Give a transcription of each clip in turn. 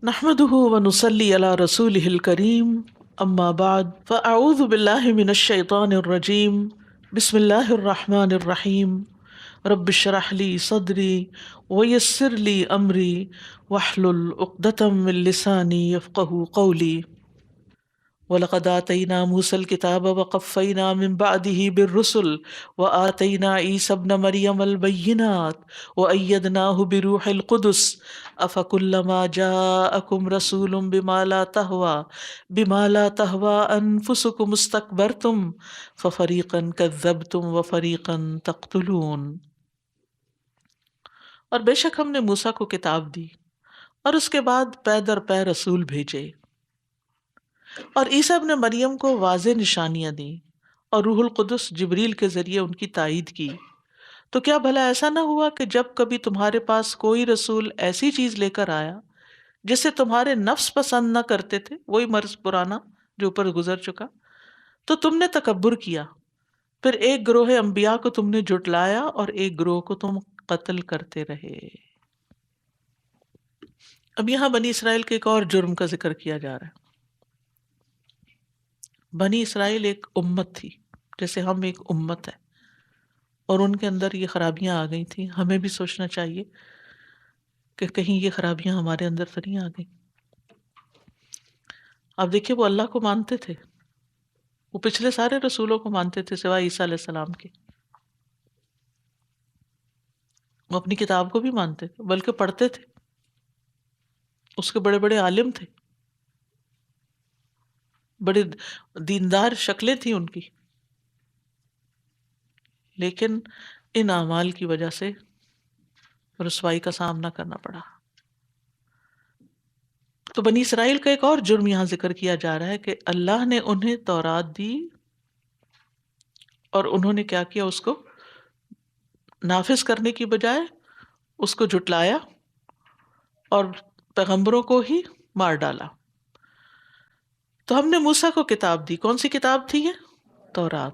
نحمده ونصلي على رسوله الكريم اما بعد فاعوذ بالله من الشيطان الرجيم بسم الله الرحمن الرحيم رب اشرح لي صدري ويسر لي امري واحلل عقدة من لساني يفقهوا قولي وَلَقَدْ آتَيْنَا مُوسَى الْكِتَابَ وَقَفَّيْنَا مِنْ بَعْدِهِ بِالرُّسُلِ وَآتَيْنَا عِيسَى ابْنَ مَرْيَمَ الْبَيِّنَاتِ وَأَيَّدْنَاهُ بِرُوحِ الْقُدُسِ أَفَكُلَّمَا جَاءَكُمْ رَسُولٌ بِمَا لَا تَهْوَى أَنفُسُكُمُ اسْتَكْبَرْتُمْ فَفَرِيقًا كَذَّبْتُمْ وَفَرِيقًا تَقْتُلُونَ۔ اور بے شک ہم نے موسیٰ کو کتاب دی اور اس کے بعد پے در پے رسول بھیجے، اور عیسیٰ ابن مریم کو واضح نشانیاں دیں اور روح القدس جبریل کے ذریعے ان کی تائید کی۔ تو کیا بھلا ایسا نہ ہوا کہ جب کبھی تمہارے پاس کوئی رسول ایسی چیز لے کر آیا جسے تمہارے نفس پسند نہ کرتے تھے، وہی مرض پرانا جو اوپر گزر چکا، تو تم نے تکبر کیا، پھر ایک گروہ انبیاء کو تم نے جھٹلایا اور ایک گروہ کو تم قتل کرتے رہے۔ اب یہاں بنی اسرائیل کے ایک اور جرم کا ذکر کیا جا رہا ہے۔ بنی اسرائیل ایک امت تھی، جیسے ہم ایک امت ہے، اور ان کے اندر یہ خرابیاں آ گئی تھیں۔ ہمیں بھی سوچنا چاہیے کہ کہیں یہ خرابیاں ہمارے اندر تو نہیں آ گئی۔ اب دیکھیے، وہ اللہ کو مانتے تھے، وہ پچھلے سارے رسولوں کو مانتے تھے سوائے عیسیٰ علیہ السلام کے۔ وہ اپنی کتاب کو بھی مانتے تھے، بلکہ پڑھتے تھے، اس کے بڑے بڑے عالم تھے، بڑے دیندار شکلیں تھیں ان کی، لیکن ان اعمال کی وجہ سے رسوائی کا سامنا کرنا پڑا۔ تو بنی اسرائیل کا ایک اور جرم یہاں ذکر کیا جا رہا ہے کہ اللہ نے انہیں تورات دی اور انہوں نے کیا کیا، اس کو نافذ کرنے کی بجائے اس کو جھٹلایا اور پیغمبروں کو ہی مار ڈالا۔ تو ہم نے موسیٰ کو کتاب دی، کون سی کتاب تھی یہ؟ تورات،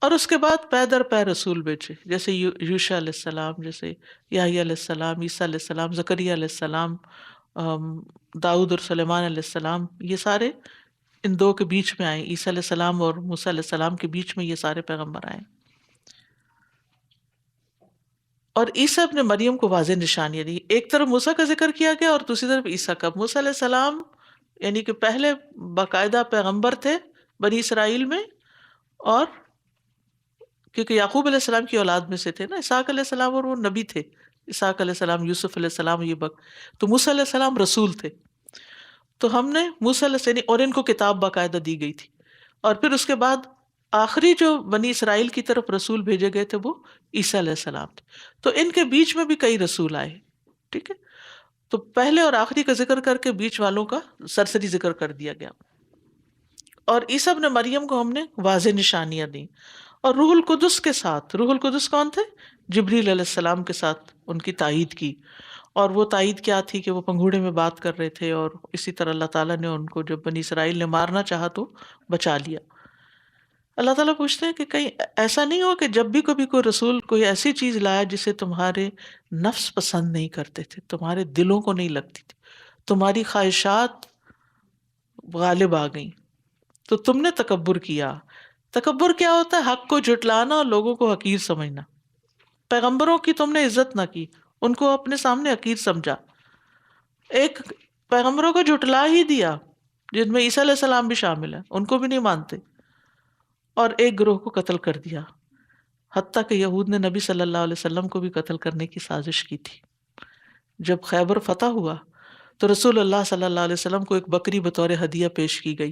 اور اس کے بعد پے در پے رسول بھیجے، جیسے یوشع علیہ السلام، جیسے یحییٰ علیہ السلام، عیسیٰ علیہ السلام، زکریا علیہ السلام، داؤد اور سلیمان علیہ السلام، یہ سارے ان دو کے بیچ میں آئے، عیسیٰ علیہ السلام اور موسیٰ علیہ السلام کے بیچ میں یہ سارے پیغمبر آئے۔ اور عیسیٰ ابن مریم کو واضح نشانیاں دی، ایک طرف موسیٰ کا ذکر کیا گیا اور دوسری طرف عیسیٰ کا۔ موسیٰ علیہ السلام یعنی کہ پہلے باقاعدہ پیغمبر تھے بنی اسرائیل میں، اور کیونکہ یعقوب علیہ السلام کی اولاد میں سے تھے نا اسحاق علیہ السلام، اور وہ نبی تھے، اسحاق علیہ السلام، یوسف علیہ السلام، یہ تو موسیٰ علیہ السلام رسول تھے۔ تو ہم نے موسیٰ علیہ السلام، اور ان کو کتاب باقاعدہ دی گئی تھی، اور پھر اس کے بعد آخری جو بنی اسرائیل کی طرف رسول بھیجے گئے تھے وہ عیسیٰ علیہ السلام تھے۔ تو ان کے بیچ میں بھی کئی رسول آئے، ٹھیک ہے، تو پہلے اور آخری کا ذکر کر کے بیچ والوں کا سرسری ذکر کر دیا گیا۔ اور عیسیٰ ابن مریم کو ہم نے واضح نشانیاں دیں، اور روح القدس کے ساتھ، روح القدس کون تھے؟ جبریل علیہ السلام کے ساتھ ان کی تائید کی۔ اور وہ تائید کیا تھی کہ وہ پنگھوڑے میں بات کر رہے تھے، اور اسی طرح اللہ تعالیٰ نے ان کو جب بنی اسرائیل نے مارنا چاہا تو بچا لیا۔ اللہ تعالیٰ پوچھتے ہیں کہ کہیں ایسا نہیں ہو کہ جب بھی کبھی کوئی رسول کوئی ایسی چیز لایا جسے تمہارے نفس پسند نہیں کرتے تھے، تمہارے دلوں کو نہیں لگتی تھی، تمہاری خواہشات غالب آ گئیں، تو تم نے تکبر کیا۔ تکبر کیا ہوتا ہے؟ حق کو جھٹلانا اور لوگوں کو حقیر سمجھنا۔ پیغمبروں کی تم نے عزت نہ کی، ان کو اپنے سامنے حقیر سمجھا، ایک پیغمبروں کو جھٹلا ہی دیا جن میں عیسیٰ علیہ السلام بھی شامل ہیں، ان کو بھی نہیں مانتے، اور ایک گروہ کو قتل کر دیا، حتیٰ کہ یہود نے نبی صلی اللہ علیہ وسلم کو بھی قتل کرنے کی سازش کی تھی۔ جب خیبر فتح ہوا تو رسول اللہ صلی اللہ علیہ وسلم کو ایک بکری بطور ہدیہ پیش کی گئی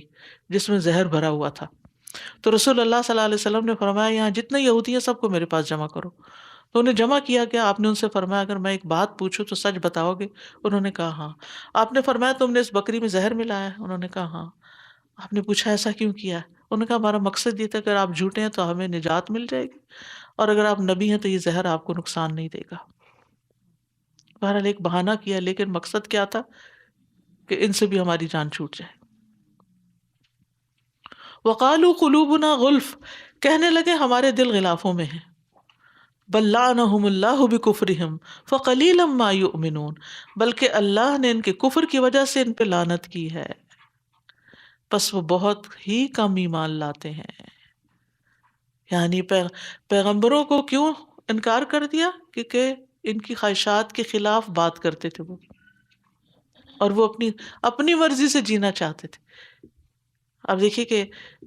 جس میں زہر بھرا ہوا تھا۔ تو رسول اللہ صلی اللہ علیہ وسلم نے فرمایا یہاں جتنے یہودی ہیں سب کو میرے پاس جمع کرو۔ تو انہیں جمع کیا گیا۔ آپ نے ان سے فرمایا اگر میں ایک بات پوچھوں تو سچ بتاؤ گے؟ انہوں نے کہا ہاں۔ آپ نے فرمایا تم نے اس بکری میں زہر ملایا ہے؟ انہوں نے کہا ہاں۔ آپ نے پوچھا ایسا کیوں کیا ہے؟ انہوں نے کہا ہمارا مقصد یہ تھا کہ اگر آپ جھوٹے ہیں تو ہمیں نجات مل جائے گی، اور اگر آپ نبی ہیں تو یہ زہر آپ کو نقصان نہیں دے گا۔ بہرحال ایک بہانہ کیا، لیکن مقصد کیا تھا کہ ان سے بھی ہماری جان چھوٹ جائے۔ وقالوا قلوبنا غلف، کہنے لگے ہمارے دل غلافوں میں ہیں۔ بل لعنہم اللہ بکفرہم فقلیلا ما یؤمنون، بلکہ اللہ نے ان کے کفر کی وجہ سے ان پہ لعنت کی ہے، پس وہ بہت ہی کم ایمان لاتے ہیں۔ یعنی پیغمبروں کو کیوں انکار کر دیا؟ کیونکہ ان کی خواہشات کے خلاف بات کرتے تھے وہ، اور وہ اپنی مرضی سے جینا چاہتے تھے۔ اب دیکھیے کہ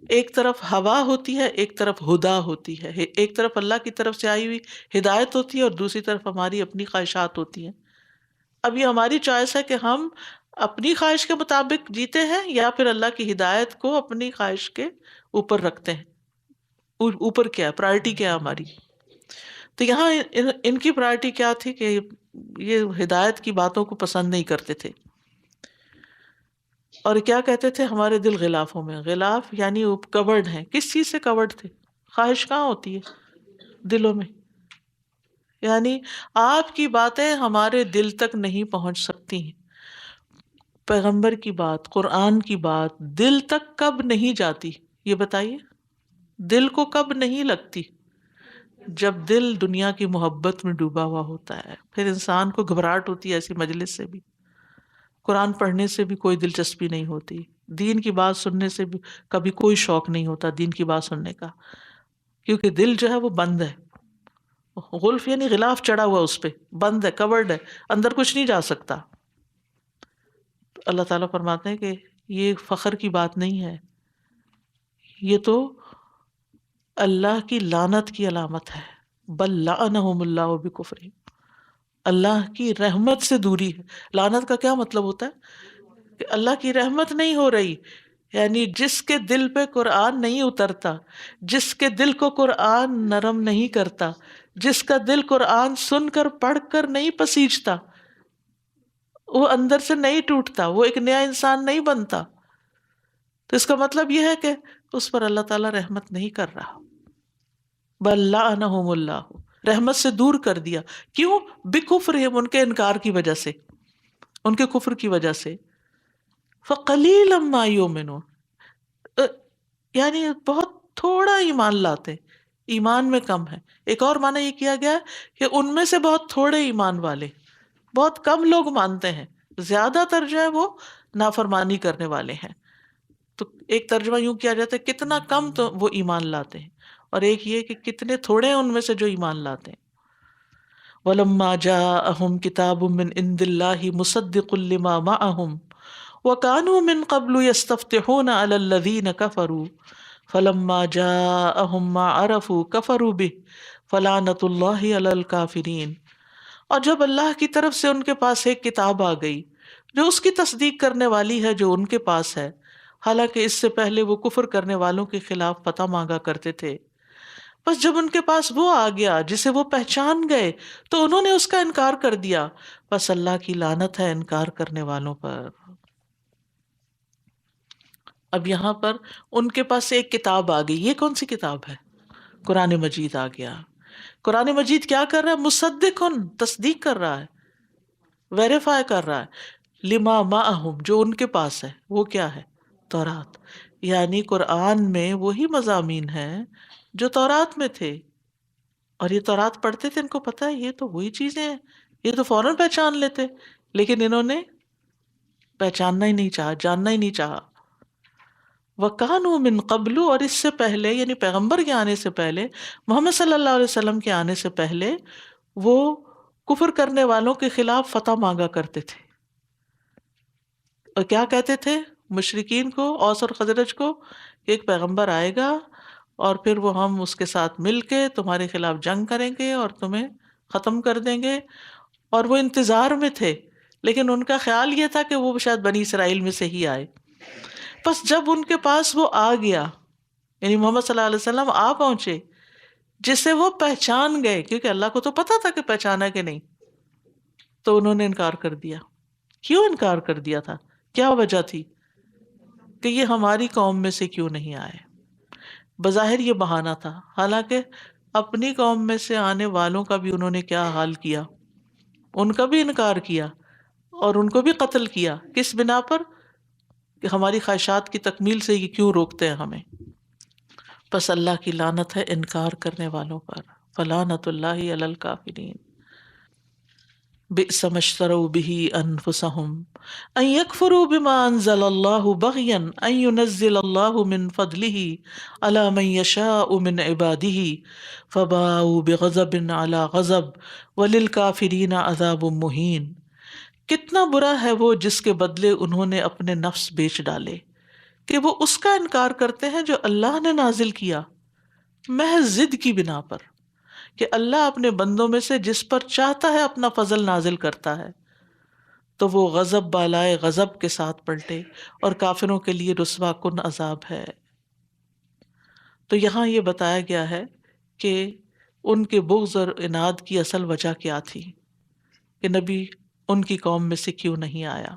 ایک طرف ہوا ہوتی ہے، ایک طرف ہدا ہوتی ہے، ایک طرف اللہ کی طرف سے آئی ہوئی ہدایت ہوتی ہے اور دوسری طرف ہماری اپنی خواہشات ہوتی ہیں۔ اب یہ ہماری چوائس ہے کہ ہم اپنی خواہش کے مطابق جیتے ہیں یا پھر اللہ کی ہدایت کو اپنی خواہش کے اوپر رکھتے ہیں۔ اوپر کیا ہے، پرائرٹی کیا ہے ہماری؟ تو یہاں ان کی پرائرٹی کیا تھی کہ یہ ہدایت کی باتوں کو پسند نہیں کرتے تھے، اور کیا کہتے تھے؟ ہمارے دل غلافوں میں، غلاف یعنی وہ کورڈ ہیں۔ کس چیز سے کورڈ تھے؟ خواہش کہاں ہوتی ہے؟ دلوں میں۔ یعنی آپ کی باتیں ہمارے دل تک نہیں پہنچ سکتی ہیں، پیغمبر کی بات، قرآن کی بات دل تک کب نہیں جاتی؟ یہ بتائیے، دل کو کب نہیں لگتی؟ جب دل دنیا کی محبت میں ڈوبا ہوا ہوتا ہے، پھر انسان کو گھبراہٹ ہوتی ہے ایسی مجلس سے بھی، قرآن پڑھنے سے بھی کوئی دلچسپی نہیں ہوتی، دین کی بات سننے سے بھی کبھی کوئی شوق نہیں ہوتا دین کی بات سننے کا، کیونکہ دل جو ہے وہ بند ہے، غلف یعنی غلاف چڑھا ہوا، اس پہ بند ہے، کورڈ ہے، اندر کچھ نہیں جا سکتا۔ تو اللہ تعالیٰ فرماتے ہیں کہ یہ فخر کی بات نہیں ہے، یہ تو اللہ کی لعنت کی علامت ہے۔ بل لعنہم اللہ بکفرہم، اللہ کی رحمت سے دوری ہے۔ لعنت کا کیا مطلب ہوتا ہے؟ کہ اللہ کی رحمت نہیں ہو رہی، یعنی جس کے دل پہ قرآن نہیں اترتا، جس کے دل کو قرآن نرم نہیں کرتا، جس کا دل قرآن سن کر پڑھ کر نہیں پسیجتا، وہ اندر سے نہیں ٹوٹتا، وہ ایک نیا انسان نہیں بنتا، تو اس کا مطلب یہ ہے کہ اس پر اللہ تعالیٰ رحمت نہیں کر رہا۔ بل لعنہم اللہ، رحمت سے دور کر دیا۔ کیوں؟ بکفرہم، ان کے انکار کی وجہ سے، ان کے کفر کی وجہ سے۔ فقلیلا ما یؤمنون، یعنی بہت تھوڑا ایمان لاتے، ایمان میں کم ہے۔ ایک اور معنی یہ کیا گیا کہ ان میں سے بہت تھوڑے ایمان والے، بہت کم لوگ مانتے ہیں، زیادہ تر جو ہے وہ نافرمانی کرنے والے ہیں۔ تو ایک ترجمہ یوں کیا جاتا ہے کتنا کم تو وہ ایمان لاتے ہیں، اور ایک یہ کہ کتنے تھوڑے ہیں ان میں سے جو ایمان لاتے ہیں۔ وَلَمَّا جَاءَهُمْ كِتَابٌ مِّنْ عِندِ اللَّهِ مُصَدِّقٌ لِّمَا مَعَهُمْ وَكَانُوا مِن قَبْلُ يَسْتَفْتِحُونَ عَلَى الَّذِينَ كَفَرُوا فَلَمَّا جَاءَهُم مَّا عَرَفُوا كَفَرُوا بِهِ فَلَعْنَةُ اللَّهِ عَلَى الْكَافِرِينَ، اور جب اللہ کی طرف سے ان کے پاس ایک کتاب آ گئی جو اس کی تصدیق کرنے والی ہے جو ان کے پاس ہے، حالانکہ اس سے پہلے وہ کفر کرنے والوں کے خلاف فتح مانگا کرتے تھے، بس جب ان کے پاس وہ آ گیا جسے وہ پہچان گئے تو انہوں نے اس کا انکار کر دیا، بس اللہ کی لعنت ہے انکار کرنے والوں پر۔ اب یہاں پر ان کے پاس ایک کتاب آ گئی، یہ کون سی کتاب ہے؟ قرآن مجید آ گیا۔ قرآن مجید کیا کر رہا ہے؟ مصدقن، تصدیق کر رہا ہے، ویریفائی کر رہا ہے، لما معہم، جو ان کے پاس ہے، وہ کیا ہے؟ تورات۔ یعنی قرآن میں وہی مضامین ہیں جو تورات میں تھے، اور یہ تورات پڑھتے تھے، ان کو پتہ ہے یہ تو وہی چیزیں ہیں، یہ تو فوراً پہچان لیتے، لیکن انہوں نے پہچاننا ہی نہیں چاہا، جاننا ہی نہیں چاہا۔ وَكَانُوا مِن قَبْلُ، اور اس سے پہلے یعنی پیغمبر کے آنے سے پہلے، محمد صلی اللہ علیہ وسلم کے آنے سے پہلے، وہ کفر کرنے والوں کے خلاف فتح مانگا کرتے تھے، اور کیا کہتے تھے مشرکین کو، اوس اور خزرج کو، کہ ایک پیغمبر آئے گا اور پھر وہ ہم اس کے ساتھ مل کے تمہارے خلاف جنگ کریں گے اور تمہیں ختم کر دیں گے، اور وہ انتظار میں تھے، لیکن ان کا خیال یہ تھا کہ وہ شاید بنی اسرائیل میں سے ہی آئے۔ بس جب ان کے پاس وہ آ گیا، یعنی محمد صلی اللہ علیہ وسلم آ پہنچے، جسے وہ پہچان گئے، کیونکہ اللہ کو تو پتا تھا کہ پہچانا کہ نہیں، تو انہوں نے انکار کر دیا۔ کیوں انکار کر دیا تھا؟ کیا وجہ تھی کہ یہ ہماری قوم میں سے کیوں نہیں آئے؟ بظاہر یہ بہانہ تھا، حالانکہ اپنی قوم میں سے آنے والوں کا بھی انہوں نے کیا حال کیا، ان کا بھی انکار کیا اور ان کو بھی قتل کیا۔ کس بنا پر؟ کہ ہماری خواہشات کی تکمیل سے یہ کیوں روکتے ہیں ہمیں؟ بس اللہ کی لعنت ہے انکار کرنے والوں پر۔ فلعنۃ اللہ علی الکافرین بئس ما اشتروا به انفسهم ان يكفروا بما انزل الله بغيا ان ينزل الله من فضله على من يشاء من عباده فباءوا بغضب على غضب وللكافرين عذاب مهين. کتنا برا ہے وہ جس کے بدلے انہوں نے اپنے نفس بیچ ڈالے کہ وہ اس کا انکار کرتے ہیں جو اللہ نے نازل کیا محض ضد کی بنا پر، کہ اللہ اپنے بندوں میں سے جس پر چاہتا ہے اپنا فضل نازل کرتا ہے تو وہ غضب بالائے غضب کے ساتھ پلٹے، اور کافروں کے لیے رسوا کن عذاب ہے. تو یہاں یہ بتایا گیا ہے کہ ان کے بغض اور عناد کی اصل وجہ کیا تھی، کہ نبی ان کی قوم میں سے کیوں نہیں آیا،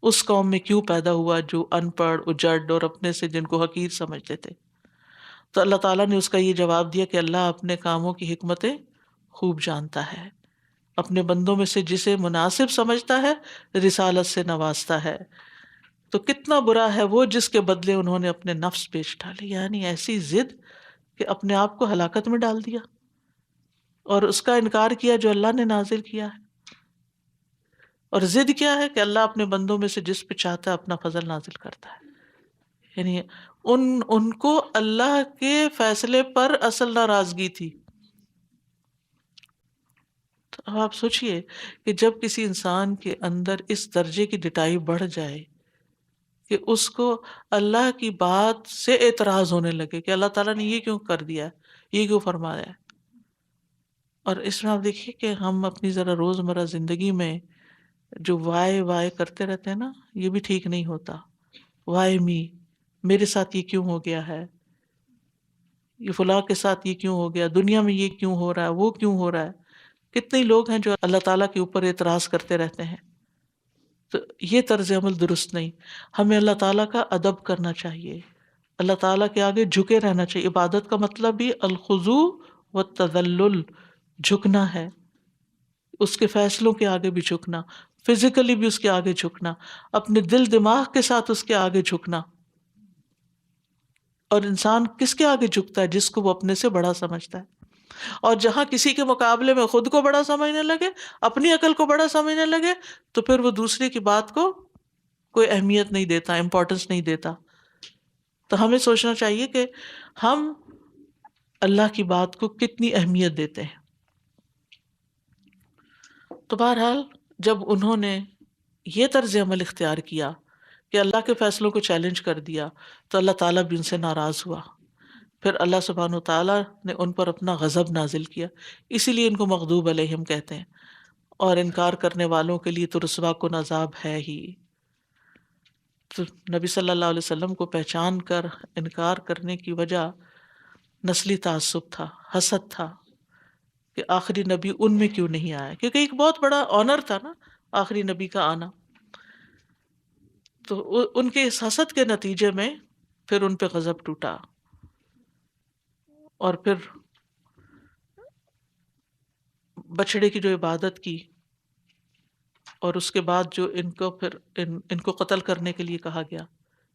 اس قوم میں کیوں پیدا ہوا جو ان پڑھ اجڑ اور اپنے سے جن کو حقیر سمجھتے تھے. تو اللہ تعالیٰ نے اس کا یہ جواب دیا کہ اللہ اپنے کاموں کی حکمتیں خوب جانتا ہے، اپنے بندوں میں سے جسے مناسب سمجھتا ہے رسالت سے نوازتا ہے. تو کتنا برا ہے وہ جس کے بدلے انہوں نے اپنے نفس بیچ ڈالے، یعنی ایسی ضد کہ اپنے آپ کو ہلاکت میں ڈال دیا، اور اس کا انکار کیا جو اللہ نے نازل کیا ہے. اور ضد کیا ہے کہ اللہ اپنے بندوں میں سے جس پہ چاہتا ہے اپنا فضل نازل کرتا ہے. یعنی ان کو اللہ کے فیصلے پر اصل ناراضگی تھی. تو اب آپ سوچئے کہ جب کسی انسان کے اندر اس درجے کی ڈٹائی بڑھ جائے کہ اس کو اللہ کی بات سے اعتراض ہونے لگے کہ اللہ تعالیٰ نے یہ کیوں کر دیا ہے، یہ کیوں فرمایا ہے. اور اس میں آپ دیکھیے کہ ہم اپنی ذرا روزمرہ زندگی میں جو وائے وائے کرتے رہتے ہیں نا، یہ بھی ٹھیک نہیں ہوتا. وائی می، میرے ساتھ یہ کیوں ہو گیا ہے، یہ فلاں کے ساتھ یہ کیوں ہو گیا، دنیا میں یہ کیوں ہو رہا ہے، وہ کیوں ہو رہا ہے. کتنے لوگ ہیں جو اللہ تعالیٰ کے اوپر اعتراض کرتے رہتے ہیں. تو یہ طرز عمل درست نہیں. ہمیں اللہ تعالیٰ کا ادب کرنا چاہیے، اللہ تعالیٰ کے آگے جھکے رہنا چاہیے. عبادت کا مطلب بھی الخضوع والتذلل، جھکنا ہے، اس کے فیصلوں کے آگے بھی جھکنا، فزیکلی بھی اس کے آگے جھکنا، اپنے دل دماغ کے ساتھ اس کے آگے جھکنا. اور انسان کس کے آگے جھکتا ہے؟ جس کو وہ اپنے سے بڑا سمجھتا ہے. اور جہاں کسی کے مقابلے میں خود کو بڑا سمجھنے لگے، اپنی عقل کو بڑا سمجھنے لگے، تو پھر وہ دوسرے کی بات کو کوئی اہمیت نہیں دیتا، امپورٹنس نہیں دیتا. تو ہمیں سوچنا چاہیے کہ ہم اللہ کی بات کو کتنی اہمیت دیتے ہیں. تو بہرحال جب انہوں نے یہ طرز عمل اختیار کیا کہ اللہ کے فیصلوں کو چیلنج کر دیا، تو اللہ تعالیٰ بھی ان سے ناراض ہوا. پھر اللہ سبحانہ وتعالیٰ نے ان پر اپنا غضب نازل کیا، اسی لیے ان کو مغضوب علیہم کہتے ہیں. اور انکار کرنے والوں کے لیے تو رسوا کن عذاب ہے ہی. تو نبی صلی اللہ علیہ وسلم کو پہچان کر انکار کرنے کی وجہ نسلی تعصب تھا، حسد تھا کہ آخری نبی ان میں کیوں نہیں آیا، کیونکہ ایک بہت بڑا آنر تھا نا آخری نبی کا آنا. تو ان کے اس حسد کے نتیجے میں پھر ان پہ غضب ٹوٹا. اور پھر بچڑے کی جو عبادت کی، اور اس کے بعد جو ان کو پھر ان کو قتل کرنے کے لیے کہا گیا،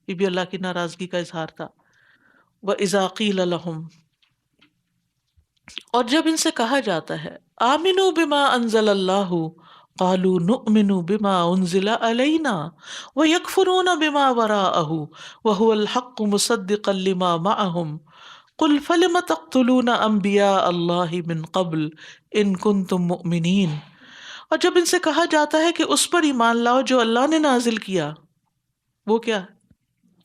یہ بھی اللہ کی ناراضگی کا اظہار تھا. وَإِذَا قِيلَ لَهُمْ، اور جب ان سے کہا جاتا ہے آمنوا بما انزل اللہ قالوا نؤمن بما انزل علینا ویکفرون بما وراءہ وهو الحق مصدقا لما معهم قل فلم تقتلون انبیاء اللہ من قبل ان کنتم مؤمنین. اور جب ان سے کہا جاتا ہے کہ اس پر ایمان لاؤ جو اللہ نے نازل کیا، وہ کیا ہے؟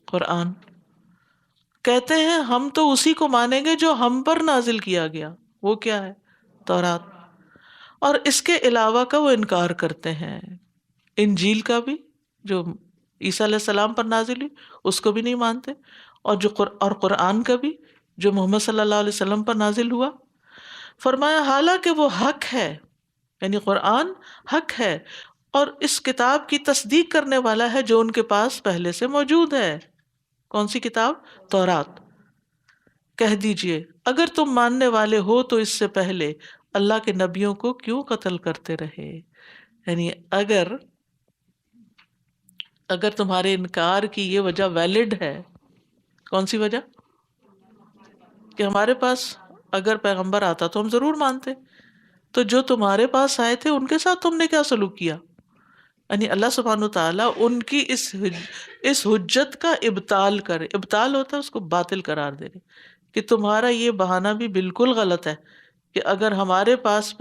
قرآن. کہتے ہیں ہم تو اسی کو مانیں گے جو ہم پر نازل کیا گیا، وہ کیا ہے؟ تورات. اور اس کے علاوہ کا وہ انکار کرتے ہیں. انجیل کا بھی جو عیسیٰ علیہ السلام پر نازل ہوئی اس کو بھی نہیں مانتے، اور اور قرآن کا بھی جو محمد صلی اللہ علیہ وسلم پر نازل ہوا. فرمایا حالانکہ وہ حق ہے، یعنی قرآن حق ہے، اور اس کتاب کی تصدیق کرنے والا ہے جو ان کے پاس پہلے سے موجود ہے. کون سی کتاب؟ تورات. کہہ دیجئے اگر تم ماننے والے ہو تو اس سے پہلے اللہ کے نبیوں کو کیوں قتل کرتے رہے. یعنی اگر تمہارے انکار کی یہ وجہ ویلڈ ہے، کون سی وجہ؟ کہ ہمارے پاس اگر پیغمبر آتا تو ہم ضرور مانتے. تو جو تمہارے پاس آئے تھے ان کے ساتھ تم نے کیا سلوک کیا؟ یعنی اللہ سبحانہ تعالیٰ ان کی اس حجت کا ابطال کرے. ابطال ہوتا ہے اس کو باطل قرار دینے، کہ تمہارا یہ بہانہ بھی بالکل غلط ہے کہ اگر ہمارے پاس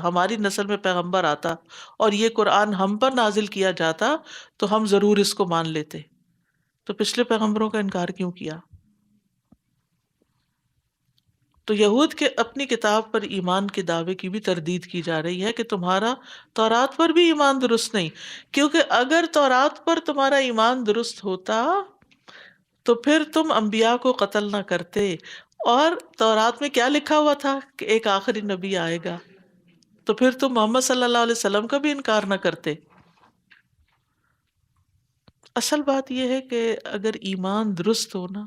ہماری نسل میں پیغمبر آتا اور یہ قرآن ہم پر نازل کیا جاتا تو ہم ضرور اس کو مان لیتے. تو پچھلے پیغمبروں کا انکار کیوں کیا؟ تو یہود کے اپنی کتاب پر ایمان کے دعوے کی بھی تردید کی جا رہی ہے کہ تمہارا تورات پر بھی ایمان درست نہیں، کیونکہ اگر تورات پر تمہارا ایمان درست ہوتا تو پھر تم انبیاء کو قتل نہ کرتے. اور تورات میں کیا لکھا ہوا تھا کہ ایک آخری نبی آئے گا، تو پھر تم محمد صلی اللہ علیہ وسلم کا بھی انکار نہ کرتے. اصل بات یہ ہے کہ اگر ایمان درست ہونا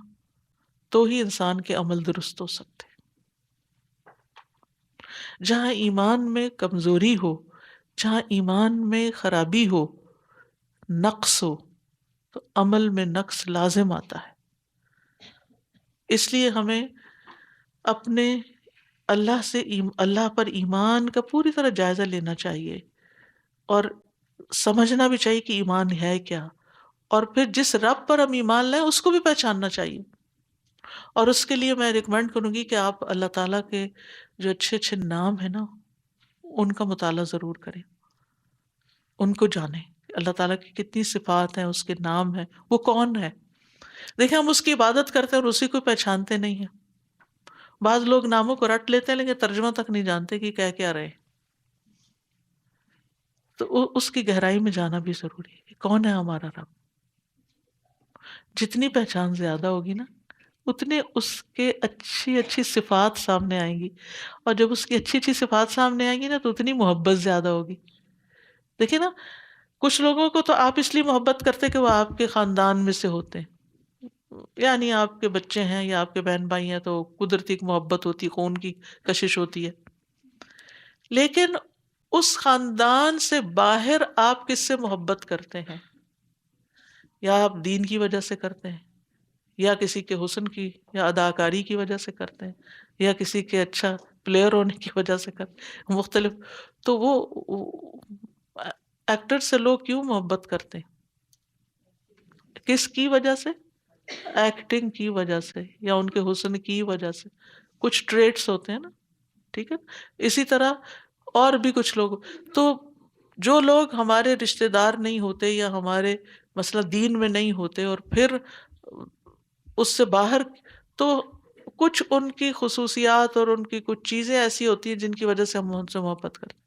تو ہی انسان کے عمل درست ہو سکتے. جہاں ایمان میں کمزوری ہو، جہاں ایمان میں خرابی ہو، نقص ہو، تو عمل میں نقص لازم آتا ہے. اس لیے ہمیں اپنے اللہ پر ایمان کا پوری طرح جائزہ لینا چاہیے اور سمجھنا بھی چاہیے کہ ایمان ہے کیا، اور پھر جس رب پر ہم ایمان لائیں اس کو بھی پہچاننا چاہیے. اور اس کے لیے میں ریکمینڈ کروں گی کہ آپ اللہ تعالیٰ کے جو اچھے اچھے نام ہیں نا ان کا مطالعہ ضرور کریں، ان کو جانیں. اللہ تعالیٰ کی کتنی صفات ہیں، اس کے نام ہیں، وہ کون ہے. دیکھیں ہم اس کی عبادت کرتے ہیں اور اسی کو پہچانتے نہیں ہیں. بعض لوگ ناموں کو رٹ لیتے ہیں لیکن ترجمہ تک نہیں جانتے کہ کہہ کیا رہے. تو اس کی گہرائی میں جانا بھی ضروری ہے کہ کون ہے ہمارا رب. جتنی پہچان زیادہ ہوگی نا اتنے اس کے اچھی اچھی صفات سامنے آئیں گی، اور جب اس کی اچھی اچھی صفات سامنے آئیں گی نا تو اتنی محبت زیادہ ہوگی. دیکھیں نا کچھ لوگوں کو تو آپ اس لیے محبت کرتے کہ وہ آپ کے خاندان میں سے ہوتے ہیں، یعنی آپ کے بچے ہیں یا آپ کے بہن بھائی ہیں تو قدرتی ایک محبت ہوتی ہے، خون کی کشش ہوتی ہے. لیکن اس خاندان سے باہر آپ کس سے محبت کرتے ہیں؟ یا آپ دین کی وجہ سے کرتے ہیں، یا کسی کے حسن کی یا اداکاری کی وجہ سے کرتے ہیں، یا کسی کے اچھا پلیئر ہونے کی وجہ سے کرتے ہیں، مختلف. تو وہ ایکٹر سے لوگ کیوں محبت کرتے ہیں؟ کس کی وجہ سے؟ ایکٹنگ کی وجہ سے یا ان کے حسن کی وجہ سے. کچھ ٹریٹس ہوتے ہیں نا، ٹھیک ہے. اسی طرح اور بھی کچھ لوگ. تو جو لوگ ہمارے رشتہ دار نہیں ہوتے یا ہمارے مثلا دین میں نہیں ہوتے اور پھر اس سے باہر، تو کچھ ان کی خصوصیات اور ان کی کچھ چیزیں ایسی ہوتی ہیں جن کی وجہ سے ہم ان سے محبت کرتے ہیں.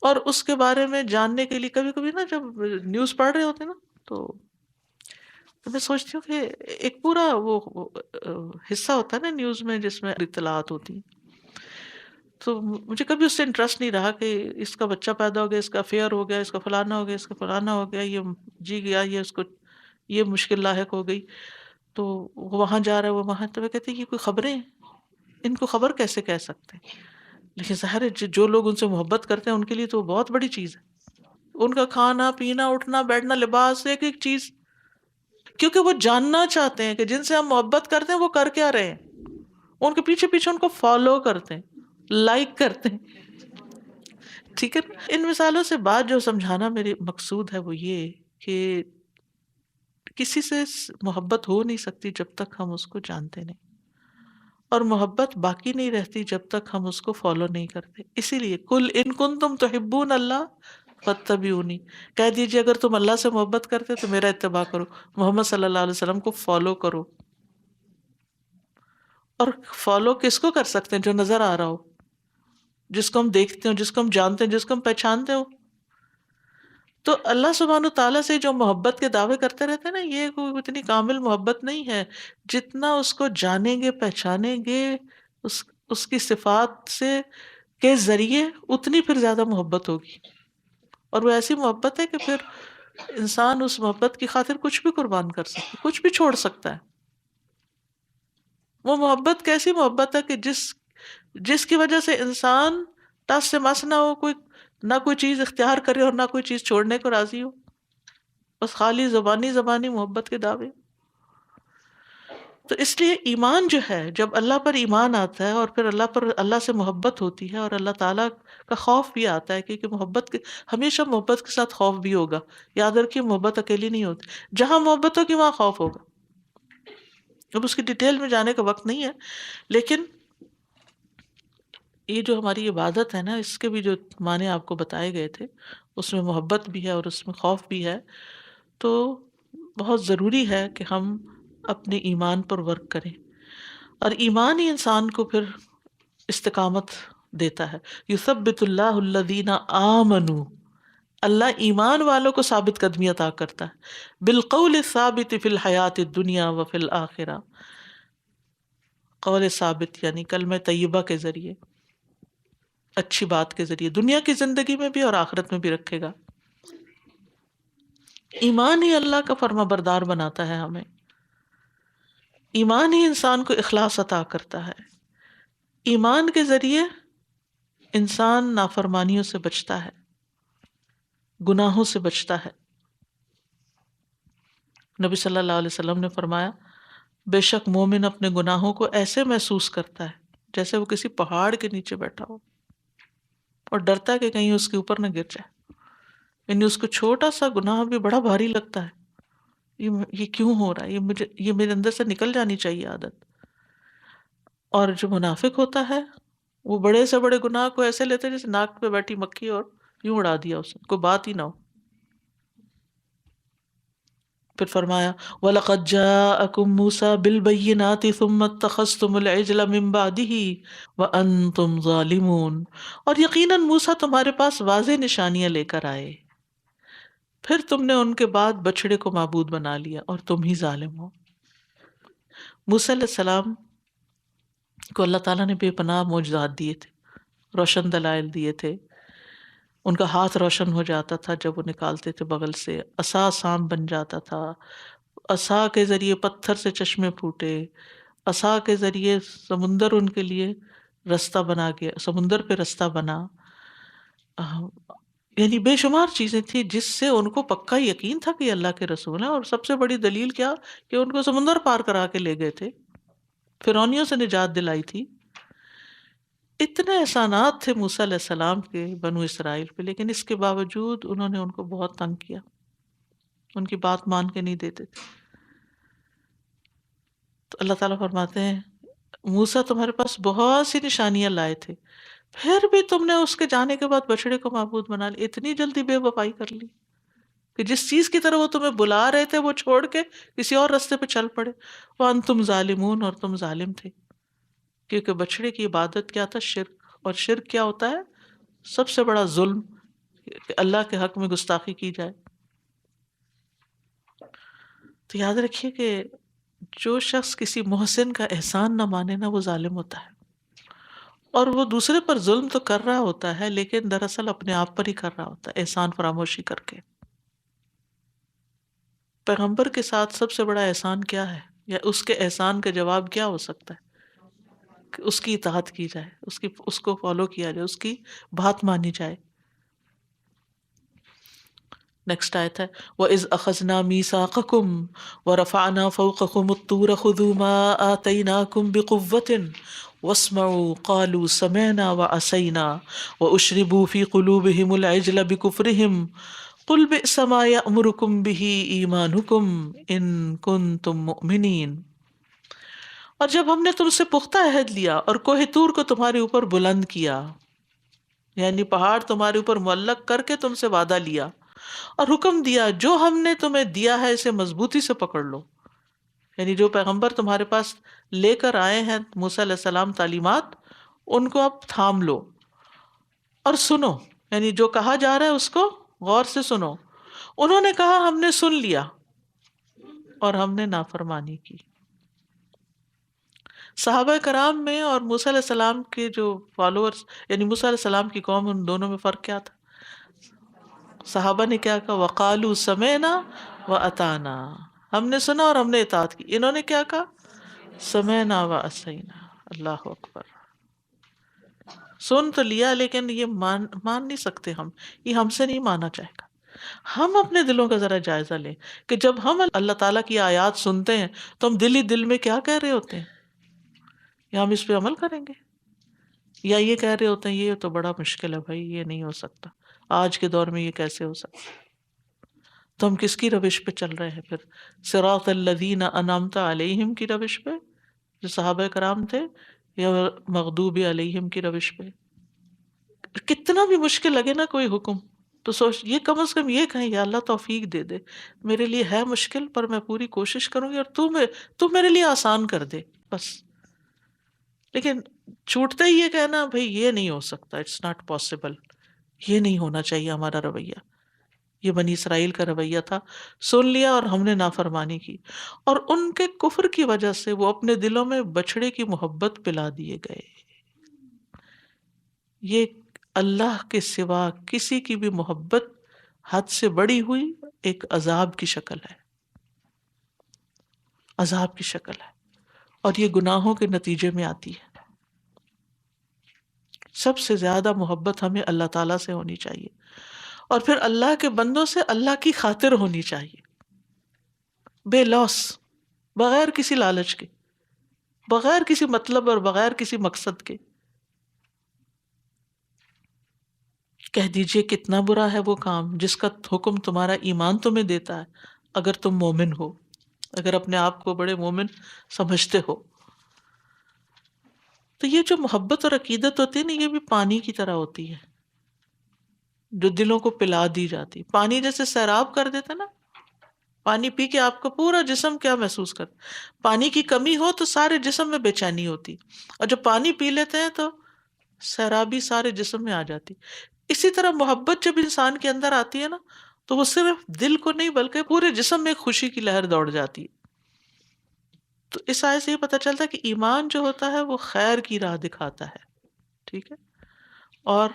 اور اس کے بارے میں جاننے کے لیے کبھی کبھی نا جب نیوز پڑھ رہے ہوتے ہیں نا تو میں سوچتی ہوں کہ ایک پورا وہ حصہ ہوتا ہے نا نیوز میں جس میں اطلاعات ہوتی ہیں. تو مجھے کبھی اس سے انٹرسٹ نہیں رہا کہ اس کا بچہ پیدا ہو گیا، اس کا افیئر ہو گیا، اس کا فلانا ہو گیا، اس کا فلانا ہو گیا، یہ جی گیا، یہ اس کو یہ مشکل لاحق ہو گئی، تو وہ وہاں جا رہا ہے، وہ وہاں. تو میں کہتی ہیں یہ کوئی خبریں ہیں، ان کو خبر کیسے کہہ سکتے ہیں؟ لیکن ظاہر ہے جو لوگ ان سے محبت کرتے ہیں ان کے لیے تو بہت بڑی چیز ہے. ان کا کھانا پینا اٹھنا بیٹھنا لباس ایک ایک چیز، کیونکہ وہ جاننا چاہتے ہیں کہ جن سے ہم محبت کرتے ہیں وہ کر کیا رہے ہیں. ان کے پیچھے پیچھے ان کو فالو کرتے ہیں، لائک کرتے ہیں. ٹھیک ہے. ان مثالوں سے بات جو سمجھانا میری مقصود ہے وہ یہ کہ کسی سے محبت ہو نہیں سکتی جب تک ہم اس کو جانتے نہیں، اور محبت باقی نہیں رہتی جب تک ہم اس کو فالو نہیں کرتے. اسی لیے کل ان کنتم تحبون اللہ فاتبعونی، کہہ دیجیے اگر تم اللہ سے محبت کرتے تو میرا اتباع کرو، محمد صلی اللہ علیہ وسلم کو فالو کرو. اور فالو کس کو کر سکتے ہیں؟ جو نظر آ رہا ہو، جس کو ہم دیکھتے ہوں، جس کو ہم جانتے ہیں، جس کو ہم پہچانتے ہو. تو اللہ سبحانہ تعالیٰ سے جو محبت کے دعوے کرتے رہتے ہیں نا، یہ کوئی اتنی کامل محبت نہیں ہے. جتنا اس کو جانیں گے پہچانیں گے اس کی صفات سے کے ذریعے اتنی پھر زیادہ محبت ہوگی. اور وہ ایسی محبت ہے کہ پھر انسان اس محبت کی خاطر کچھ بھی قربان کر سکتا ہے، کچھ بھی چھوڑ سکتا ہے. وہ محبت کیسی محبت ہے کہ جس کی وجہ سے انسان ٹس سے مس نہ ہو، نہ کوئی چیز اختیار کرے اور نہ کوئی چیز چھوڑنے کو راضی ہو، بس خالی زبانی محبت کے دعوے. تو اس لیے ایمان جو ہے، جب اللہ پر ایمان آتا ہے اور پھر اللہ سے محبت ہوتی ہے اور اللہ تعالیٰ کا خوف بھی آتا ہے، کیونکہ ہمیشہ محبت کے ساتھ خوف بھی ہوگا. یاد رکھیے محبت اکیلی نہیں ہوتی، جہاں محبت ہوگی وہاں خوف ہوگا. اب اس کی ڈیٹیل میں جانے کا وقت نہیں ہے، لیکن یہ جو ہماری عبادت ہے نا، اس کے بھی جو معنی آپ کو بتائے گئے تھے، اس میں محبت بھی ہے اور اس میں خوف بھی ہے. تو بہت ضروری ہے کہ ہم اپنے ایمان پر ورک کریں، اور ایمان ہی انسان کو پھر استقامت دیتا ہے. یثبت اللہ الذین آمنوا، اللہ ایمان والوں کو ثابت قدمی عطا کرتا ہے، بالقول الثابت فی الحیات الدنیا وفی الآخرہ. قول ثابت یعنی کلمہ طیبہ کے ذریعے، اچھی بات کے ذریعے، دنیا کی زندگی میں بھی اور آخرت میں بھی رکھے گا. ایمان ہی اللہ کا فرما بردار بناتا ہے ہمیں، ایمان ہی انسان کو اخلاص عطا کرتا ہے. ایمان کے ذریعے انسان نافرمانیوں سے بچتا ہے، گناہوں سے بچتا ہے. نبی صلی اللہ علیہ وسلم نے فرمایا، بے شک مومن اپنے گناہوں کو ایسے محسوس کرتا ہے جیسے وہ کسی پہاڑ کے نیچے بیٹھا ہو اور ڈرتا ہے کہ کہیں اس کے اوپر نہ گر جائے. یعنی اس کو چھوٹا سا گناہ بھی بڑا بھاری لگتا ہے، یہ کیوں ہو رہا ہے، یہ میرے اندر سے نکل جانی چاہیے عادت. اور جو منافق ہوتا ہے وہ بڑے سے بڑے گناہ کو ایسے لیتے ہیں جیسے ناک پہ بیٹھی مکھی اور یوں اڑا دیا اس نے، کوئی بات ہی نہ ہو. پھر فرمایا وَلَقَدْ جَاءَكُم مُوسَىٰ بِالْبَيِّنَاتِ ثُمَّ اتَّخَذْتُمُ الْعِجْلَ مِن بَعْدِهِ وَأَنتُمْ ظَالِمُونَ، اور یقیناً موسیٰ تمہارے پاس واضح نشانیاں لے کر آئے، پھر تم نے ان کے بعد بچڑے کو معبود بنا لیا اور تم ہی ظالم ہو. موسیٰ علیہ السلام کو اللہ تعالیٰ نے بے پناہ معجزات دیے تھے، روشن دلائل دیے تھے. ان کا ہاتھ روشن ہو جاتا تھا جب وہ نکالتے تھے بغل سے، عصا سانپ بن جاتا تھا، عصا کے ذریعے پتھر سے چشمے پھوٹے، عصا کے ذریعے سمندر ان کے لیے رستہ بنا گیا، سمندر پہ رستہ بنا. یعنی بے شمار چیزیں تھیں جس سے ان کو پکا یقین تھا کہ یہ اللہ کے رسول ہیں. اور سب سے بڑی دلیل کیا کہ ان کو سمندر پار کرا کے لے گئے تھے، فرعونیوں سے نجات دلائی تھی. اتنے احسانات تھے موسیٰ علیہ السلام کے بنو اسرائیل پہ، لیکن اس کے باوجود انہوں نے ان کو بہت تنگ کیا، ان کی بات مان کے نہیں دیتے تھے. تو اللہ تعالیٰ فرماتے ہیں موسیٰ تمہارے پاس بہت سی نشانیاں لائے تھے، پھر بھی تم نے اس کے جانے کے بعد بچڑے کو معبود بنا لی، اتنی جلدی بے وفائی کر لی کہ جس چیز کی طرح وہ تمہیں بلا رہے تھے وہ چھوڑ کے کسی اور راستے پہ چل پڑے. وَأَنْتُمْ ظَالِمُونَ، اور تم ظالم تھے. کیونکہ بچڑے کی عبادت کیا تھا؟ شرک. اور شرک کیا ہوتا ہے؟ سب سے بڑا ظلم، کہ اللہ کے حق میں گستاخی کی جائے. تو یاد رکھیے کہ جو شخص کسی محسن کا احسان نہ مانے نا، وہ ظالم ہوتا ہے. اور وہ دوسرے پر ظلم تو کر رہا ہوتا ہے لیکن دراصل اپنے آپ پر ہی کر رہا ہوتا ہے، احسان فراموشی کر کے. پیغمبر کے ساتھ سب سے بڑا احسان کیا ہے، یا اس کے احسان کا جواب کیا ہو سکتا ہے؟ کہ اس کی اطاعت کی جائے، اس کو فالو کیا جائے، اس کی بات مانی جائے. نیکسٹ آیت ہے وَإِذْ أَخَذْنَا مِيثَاقَكُمْ وَرَفَعْنَا فَوْقَكُمُ الطُّورَ خُذُوا مَا آتَيْنَاكُمْ بِقُوَّةٍ وَاسْمَعُوا قَالُوا سَمِعْنَا وَعَصَيْنَا وَأُشْرِبُوا فِي قُلُوبِهِمُ الْعِجْلَ بِكُفْرِهِمْ قُلْ بِئْسَ مَا يَأْمُرُكُمْ بِهِ إِيمَانُكُمْ إِن كُنتُم مُؤْمِنِينَ. اور جب ہم نے تم سے پختہ عہد لیا اور کوہ طور کو تمہارے اوپر بلند کیا، یعنی پہاڑ تمہارے اوپر معلق کر کے تم سے وعدہ لیا اور حکم دیا جو ہم نے تمہیں دیا ہے اسے مضبوطی سے پکڑ لو، یعنی جو پیغمبر تمہارے پاس لے کر آئے ہیں موسیٰ علیہ السلام تعلیمات، ان کو اب تھام لو اور سنو، یعنی جو کہا جا رہا ہے اس کو غور سے سنو. انہوں نے کہا ہم نے سن لیا اور ہم نے نافرمانی کی. صحابہ کرام میں اور موسیٰ علیہ السلام کے جو فالوورز، یعنی موسیٰ علیہ السلام کی قوم، ان دونوں میں فرق کیا تھا؟ صحابہ نے کیا کہا؟ وَقَالُوا سَمِعْنَا وَأَطَعْنَا، ہم نے سنا اور ہم نے اطاعت کی. انہوں نے کیا کہا؟ سَمِعْنَا وَعَصَيْنَا. اللہ اکبر. سن تو لیا لیکن یہ مان نہیں سکتے ہم، یہ ہم سے نہیں مانا جائے گا. ہم اپنے دلوں کا ذرا جائزہ لیں کہ جب ہم اللہ تعالیٰ کی آیات سنتے ہیں تو ہم دل ہی دل میں کیا کہہ رہے ہوتے ہیں، یا ہم اس پہ عمل کریں گے، یا یہ کہہ رہے ہوتے ہیں یہ تو بڑا مشکل ہے بھائی، یہ نہیں ہو سکتا، آج کے دور میں یہ کیسے ہو سکتا؟ تو ہم کس کی روش پہ چل رہے ہیں پھر؟ صراط الذین انعمت علیہم کی روش پہ جو صحابہ کرام تھے، یا مغضوب علیہم کی روش پہ؟ کتنا بھی مشکل لگے نا کوئی حکم، تو سوچ یہ کم از کم یہ کہیں یا اللہ توفیق دے دے، میرے لیے ہے مشکل پر میں پوری کوشش کروں گی، اور تو میرے لیے آسان کر دے بس۔ لیکن چھوٹتے ہی یہ کہنا بھائی یہ نہیں ہو سکتا، اٹس ناٹ پاسبل، یہ نہیں ہونا چاہیے ہمارا رویہ۔ یہ بنی اسرائیل کا رویہ تھا، سن لیا اور ہم نے نافرمانی کی، اور ان کے کفر کی وجہ سے وہ اپنے دلوں میں بچھڑے کی محبت پلا دیے گئے۔ یہ اللہ کے سوا کسی کی بھی محبت حد سے بڑی ہوئی ایک عذاب کی شکل ہے، عذاب کی شکل ہے، اور یہ گناہوں کے نتیجے میں آتی ہے۔ سب سے زیادہ محبت ہمیں اللہ تعالیٰ سے ہونی چاہیے، اور پھر اللہ کے بندوں سے اللہ کی خاطر ہونی چاہیے، بے لوس، بغیر کسی لالچ کے، بغیر کسی مطلب اور بغیر کسی مقصد کے۔ کہہ دیجئے کتنا برا ہے وہ کام جس کا حکم تمہارا ایمان تمہیں دیتا ہے، اگر تم مومن ہو، اگر اپنے آپ کو بڑے مومن سمجھتے ہو۔ تو یہ جو محبت اور عقیدت ہوتی ہے نا، یہ بھی پانی کی طرح ہوتی ہے جو دلوں کو پلا دی جاتی۔ پانی جیسے سیراب کر دیتا نا، پانی پی کے آپ کا پورا جسم کیا محسوس کرتا، پانی کی کمی ہو تو سارے جسم میں بے چینی ہوتی، اور جب پانی پی لیتے ہیں تو سیرابی سارے جسم میں آ جاتی۔ اسی طرح محبت جب انسان کے اندر آتی ہے نا، تو وہ صرف دل کو نہیں بلکہ پورے جسم میں ایک خوشی کی لہر دوڑ جاتی ہے۔ تو اس آیت سے یہ پتہ چلتا ہے کہ ایمان جو ہوتا ہے وہ خیر کی راہ دکھاتا ہے، ٹھیک ہے، اور